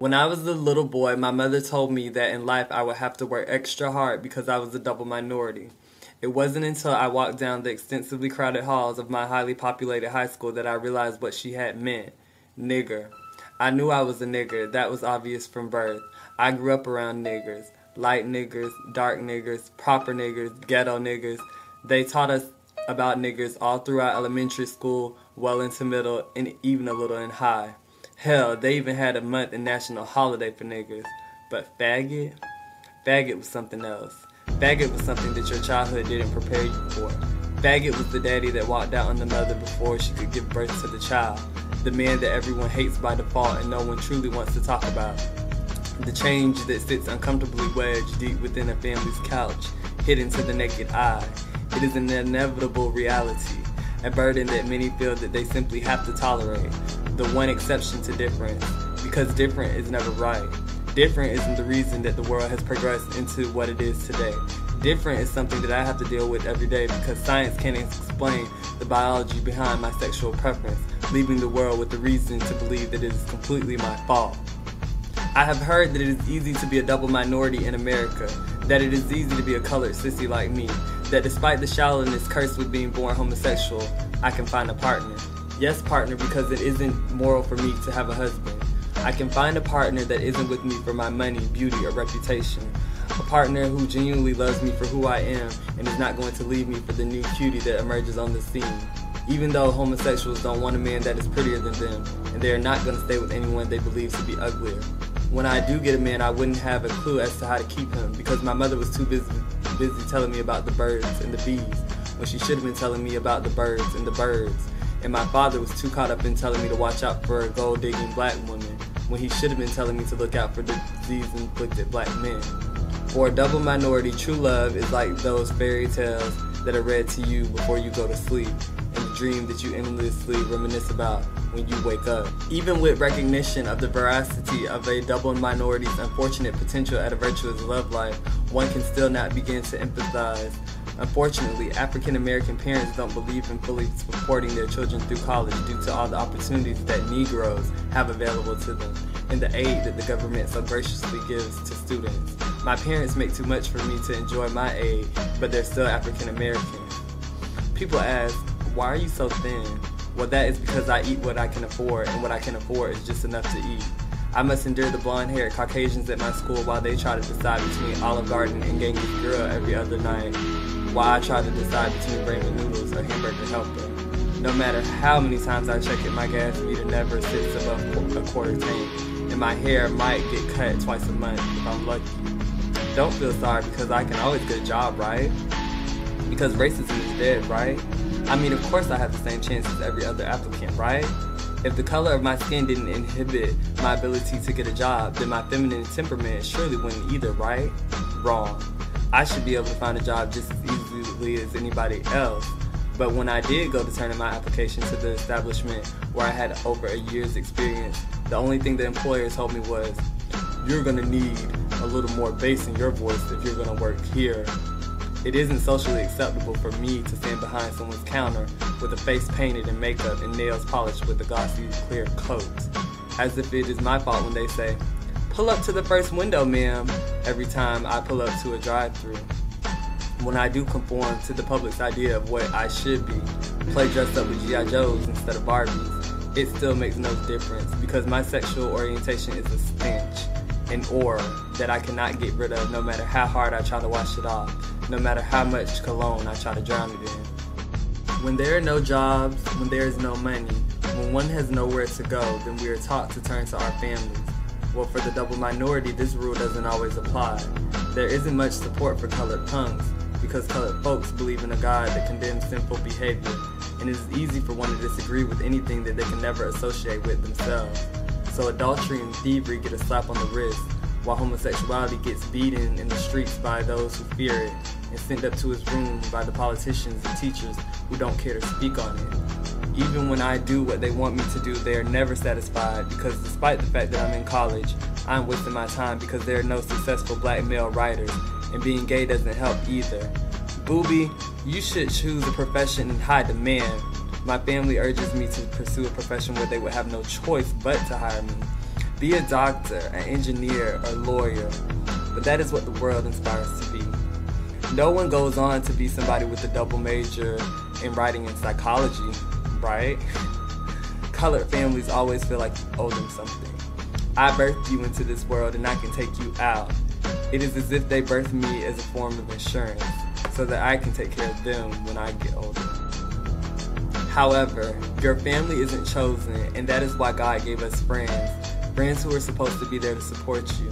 When I was a little boy, my mother told me that in life I would have to work extra hard because I was a double minority. It wasn't until I walked down the extensively crowded halls of my highly populated high school that I realized what she had meant. Nigger. I knew I was a nigger. That was obvious from birth. I grew up around niggers. Light niggers, dark niggers, proper niggers, ghetto niggers. They taught us about niggers all throughout elementary school, well into middle, and even a little in high. Hell, they even had a month and national holiday for niggers. But faggot? Faggot was something else. Faggot was something that your childhood didn't prepare you for. Faggot was the daddy that walked out on the mother before she could give birth to the child. The man that everyone hates by default and no one truly wants to talk about. The change that sits uncomfortably wedged deep within a family's couch, hidden to the naked eye. It is an inevitable reality, a burden that many feel that they simply have to tolerate. The one exception to difference, because different is never right. Different isn't the reason that the world has progressed into what it is today. Different is something that I have to deal with every day because science can't explain the biology behind my sexual preference, leaving the world with the reason to believe that it is completely my fault. I have heard that it is easy to be a double minority in America, that it is easy to be a colored sissy like me, that despite the shallowness cursed with being born homosexual, I can find a partner. Yes, partner, because it isn't moral for me to have a husband. I can find a partner that isn't with me for my money, beauty, or reputation. A partner who genuinely loves me for who I am and is not going to leave me for the new cutie that emerges on the scene. Even though homosexuals don't want a man that is prettier than them, and they are not going to stay with anyone they believe to be uglier. When I do get a man, I wouldn't have a clue as to how to keep him because my mother was too busy telling me about the birds and the bees when she should have been telling me about the birds and the birds. And my father was too caught up in telling me to watch out for a gold-digging black woman when he should have been telling me to look out for the disease-inflicted black men. For a double minority, true love is like those fairy tales that are read to you before you go to sleep, and the dream that you endlessly reminisce about when you wake up. Even with recognition of the veracity of a double minority's unfortunate potential at a virtuous love life, one can still not begin to empathize. Unfortunately, African American parents don't believe in fully supporting their children through college due to all the opportunities that Negroes have available to them and the aid that the government so graciously gives to students. My parents make too much for me to enjoy my aid, but they're still African American. People ask, why are you so thin? Well, that is because I eat what I can afford, and what I can afford is just enough to eat. I must endure the blonde-haired Caucasians at my school while they try to decide between Olive Garden and Genghis Grill every other night, while I try to decide between ramen noodles or hamburger helper. No matter how many times I check it, my gas meter never sits above a quarter tank, and my hair might get cut twice a month if I'm lucky. Don't feel sorry because I can always get a job, right? Because racism is dead, right? I mean, of course I have the same chance as every other applicant, right? If the color of my skin didn't inhibit my ability to get a job, then my feminine temperament surely wouldn't either, right? Wrong. I should be able to find a job just as easily as anybody else. But when I did go to turn in my application to the establishment where I had over a year's experience, the only thing the employer told me was, you're gonna need a little more bass in your voice if you're gonna work here. It isn't socially acceptable for me to stand behind someone's counter with a face painted in makeup and nails polished with a glossy, clear coat. As if it is my fault when they say, pull up to the first window, ma'am, every time I pull up to a drive-thru. When I do conform to the public's idea of what I should be, play dressed up with G.I. Joes instead of Barbies, it still makes no difference because my sexual orientation is a stench, an aura that I cannot get rid of no matter how hard I try to wash it off, no matter how much cologne I try to drown it in. When there are no jobs, when there is no money, when one has nowhere to go, then we are taught to turn to our families. Well, for the double minority, this rule doesn't always apply. There isn't much support for colored punks because colored folks believe in a God that condemns sinful behavior, and it is easy for one to disagree with anything that they can never associate with themselves. So adultery and thievery get a slap on the wrist, while homosexuality gets beaten in the streets by those who fear it, and sent up to his room by the politicians and teachers who don't care to speak on it. Even when I do what they want me to do, they are never satisfied because despite the fact that I'm in college, I'm wasting my time because there are no successful black male writers, and being gay doesn't help either. Booby, you should choose a profession in high demand. My family urges me to pursue a profession where they would have no choice but to hire me. Be a doctor, an engineer, or lawyer, but that is what the world inspires to be. No one goes on to be somebody with a double major in writing and psychology, right? Colored families always feel like you owe them something. I birthed you into this world and I can take you out. It is as if they birthed me as a form of insurance, so that I can take care of them when I get older. However, your family isn't chosen, and that is why God gave us friends who are supposed to be there to support you.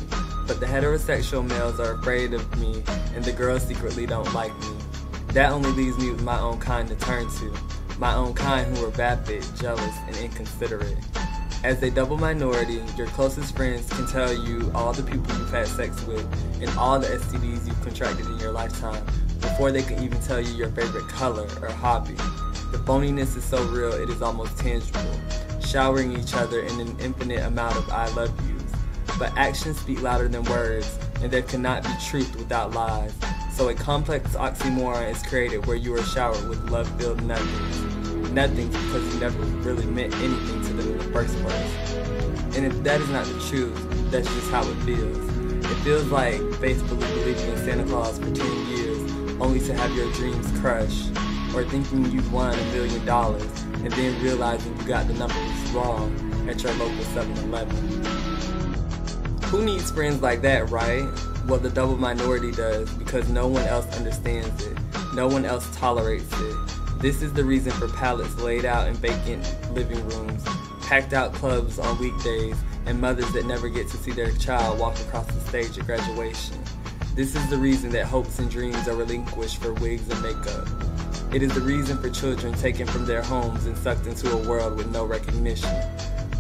But the heterosexual males are afraid of me, and the girls secretly don't like me. That only leaves me with my own kind to turn to, my own kind who are vapid, jealous, and inconsiderate. As a double minority, your closest friends can tell you all the people you've had sex with and all the STDs you've contracted in your lifetime before they can even tell you your favorite color or hobby. The phoniness is so real it is almost tangible, showering each other in an infinite amount of I love yous. But actions speak louder than words, and there cannot be truth without lies. So a complex oxymoron is created where you are showered with love-filled nothings. Nothings because you never really meant anything to them in the first place. And if that is not the truth, that's just how it feels. It feels like faithfully believing in Santa Claus for 10 years, only to have your dreams crushed, or thinking you've won $1 million, and then realizing you got the numbers wrong at your local 7-Eleven. Who needs friends like that, right? Well, the double minority does, because no one else understands it. No one else tolerates it. This is the reason for pallets laid out in vacant living rooms, packed out clubs on weekdays, and mothers that never get to see their child walk across the stage at graduation. This is the reason that hopes and dreams are relinquished for wigs and makeup. It is the reason for children taken from their homes and sucked into a world with no recognition.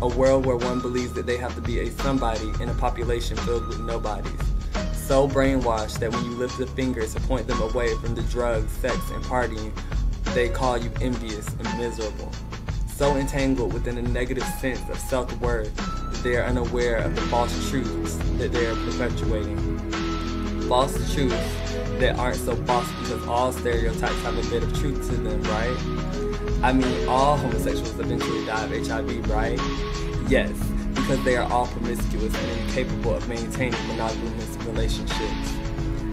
A world where one believes that they have to be a somebody in a population filled with nobodies. So brainwashed that when you lift the finger to point them away from the drugs, sex, and partying, they call you envious and miserable. So entangled within a negative sense of self-worth that they are unaware of the false truths that they are perpetuating. False truths that aren't so false because all stereotypes have a bit of truth to them, right? I mean, all homosexuals eventually die of HIV, right? Yes, because they are all promiscuous and incapable of maintaining monogamous relationships.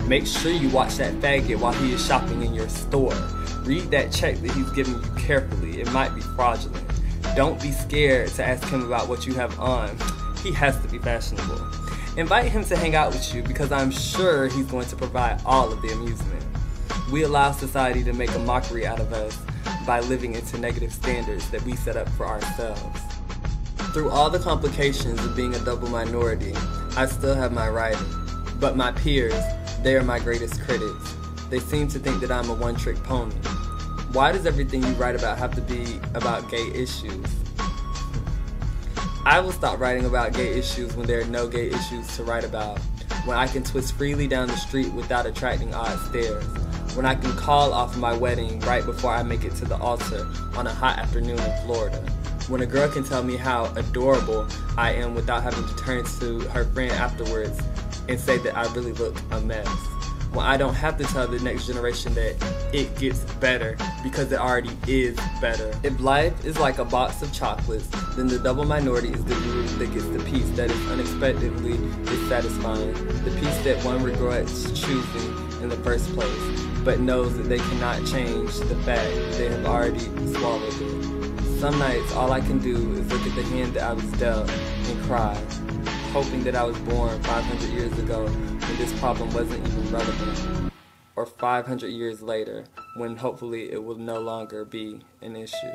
Make sure you watch that faggot while he is shopping in your store. Read that check that he's giving you carefully. It might be fraudulent. Don't be scared to ask him about what you have on. He has to be fashionable. Invite him to hang out with you because I'm sure he's going to provide all of the amusement. We allow society to make a mockery out of us by living into negative standards that we set up for ourselves. Through all the complications of being a double minority, I still have my writing. But my peers, they are my greatest critics. They seem to think that I'm a one-trick pony. Why does everything you write about have to be about gay issues? I will stop writing about gay issues when there are no gay issues to write about. When I can twist freely down the street without attracting odd stares. When I can call off my wedding right before I make it to the altar on a hot afternoon in Florida. When a girl can tell me how adorable I am without having to turn to her friend afterwards and say that I really look a mess. When I don't have to tell the next generation that it gets better because it already is better. If life is like a box of chocolates, then the double minority is the group that gets the piece that is unexpectedly dissatisfying. The piece that one regrets choosing in the first place, but knows that they cannot change the fact they have already swallowed it. Some nights all I can do is look at the hand that I was dealt and cry, hoping that I was born 500 years ago when this problem wasn't even relevant, or 500 years later when hopefully it will no longer be an issue.